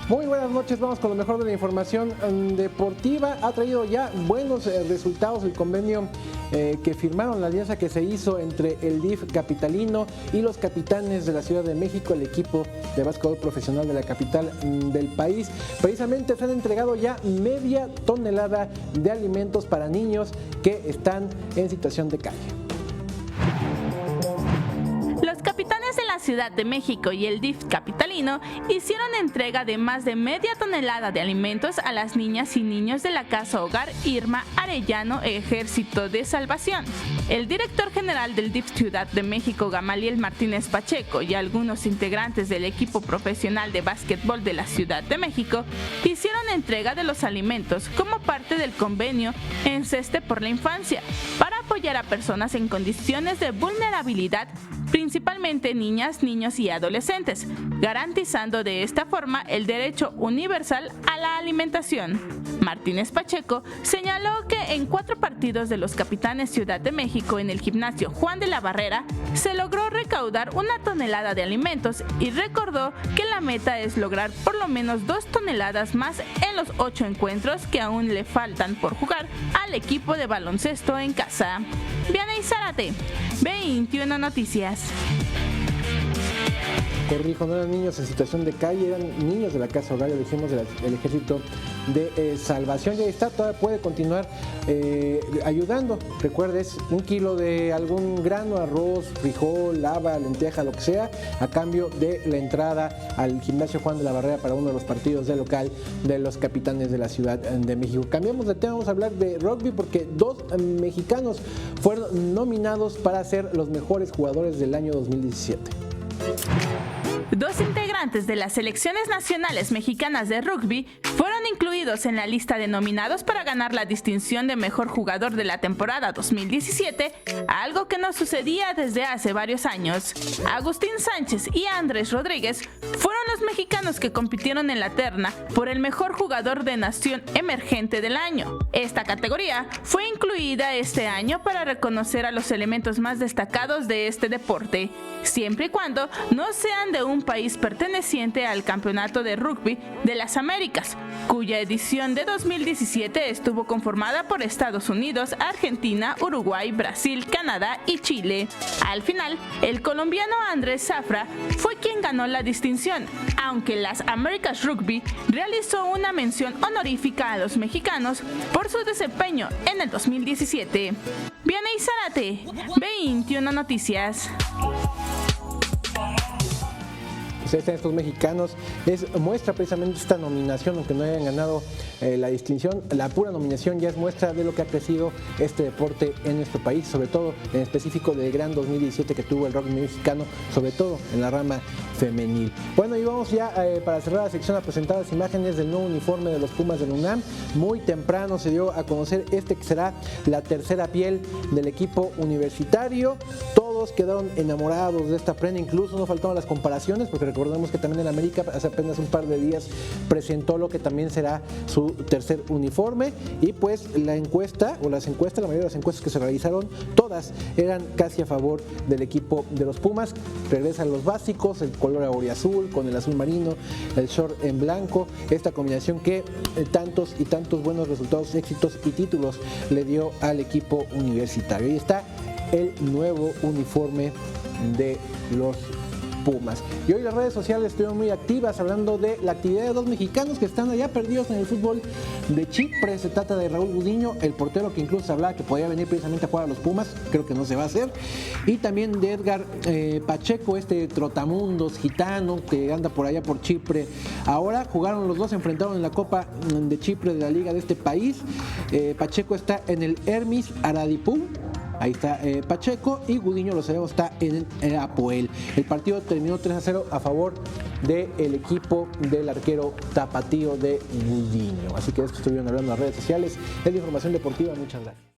Muy buenas noches, vamos con lo mejor de la información deportiva. Ha traído ya buenos resultados el convenio que firmaron, la alianza que se hizo entre el DIF capitalino y los capitanes de la Ciudad de México, el equipo de básquetbol profesional de la capital del país. Precisamente se han entregado ya media tonelada de alimentos para niños que están en situación de calle. Los capitanes de la Ciudad de México y el DIF capitalino hicieron entrega de más de media tonelada de alimentos a las niñas y niños de la Casa Hogar Irma Arellano Ejército de Salvación. El director general del DIF Ciudad de México, Gamaliel Martínez Pacheco, y algunos integrantes del equipo profesional de básquetbol de la Ciudad de México hicieron entrega de los alimentos como parte del convenio Enceste por la Infancia para apoyar a personas en condiciones de vulnerabilidad, principalmente niñas, niños y adolescentes, garantizando de esta forma el derecho universal a la alimentación. Martínez Pacheco señaló que en 4 partidos de los capitanes Ciudad de México en el gimnasio Juan de la Barrera se logró recaudar 1 tonelada de alimentos y recordó que la meta es lograr por lo menos 2 toneladas más en los 8 encuentros que aún le faltan por jugar al equipo de baloncesto en casa. Vianey Zárate, 21 Noticias. Corrijo, no eran niños en situación de calle, eran niños de la Casa Hogar, ya dijimos, del Ejército de Salvación. Y ahí está, todavía puede continuar ayudando. Recuerdes, 1 kilo de algún grano, arroz, frijol, haba, lenteja, lo que sea, a cambio de la entrada al gimnasio Juan de la Barrera para uno de los partidos de local de los capitanes de la Ciudad de México. Cambiamos de tema, vamos a hablar de rugby porque 2 mexicanos fueron nominados para ser los mejores jugadores del año 2017. 2 integrantes de las selecciones nacionales mexicanas de rugby fueron incluidos en la lista de nominados para ganar la distinción de mejor jugador de la temporada 2017, algo que no sucedía desde hace varios años. Agustín Sánchez y Andrés Rodríguez fueron los mexicanos que compitieron en la terna por el mejor jugador de nación emergente del año. Esta categoría fue incluida este año para reconocer a los elementos más destacados de este deporte, siempre y cuando no sean de un país perteneciente al Campeonato de Rugby de las Américas, cuya edición de 2017 estuvo conformada por Estados Unidos, Argentina, Uruguay, Brasil, Canadá y Chile. Al final, el colombiano Andrés Zafra fue quien ganó la distinción, aunque las Américas Rugby realizó una mención honorífica a los mexicanos por su desempeño en el 2017. Vianey Zárate, 21 Noticias. Pues ahí están estos mexicanos, muestra precisamente esta nominación, aunque no hayan ganado la distinción, la pura nominación ya es muestra de lo que ha crecido este deporte en nuestro país, sobre todo en específico del gran 2017 que tuvo el rugby mexicano, sobre todo en la rama femenil. Bueno, y vamos ya para cerrar la sección a presentar las imágenes del nuevo uniforme de los Pumas de la UNAM. Muy temprano se dio a conocer que será la tercera piel del equipo universitario. Todos quedaron enamorados de esta prenda, incluso no faltaron las comparaciones, porque recordemos que también en América hace apenas un par de días presentó lo que también será su tercer uniforme, y pues la mayoría de las encuestas que se realizaron, todas eran casi a favor del equipo de los Pumas. Regresan los básicos, el color auriazul con el azul marino, el short en blanco, esta combinación que tantos y tantos buenos resultados, éxitos y títulos le dio al equipo universitario. Ahí está el nuevo uniforme de los Pumas. Y hoy las redes sociales estuvieron muy activas hablando de la actividad de 2 mexicanos que están allá perdidos en el fútbol de Chipre. Se trata de Raúl Gudiño, el portero que incluso se hablaba que podía venir precisamente a jugar a los Pumas, creo que no se va a hacer, y también de Edgar Pacheco, este trotamundos gitano que anda por allá por Chipre. Ahora jugaron los dos, se enfrentaron en la Copa de Chipre de la liga de este país. Pacheco está en el Hermis Aradipú. Ahí está Pacheco, y Gudiño, lo sabemos, está en el Apoel. El partido terminó 3-0 a favor del equipo del arquero tapatío de Gudiño. Así que de esto estuvieron hablando en las redes sociales. Es la información deportiva. Muchas gracias.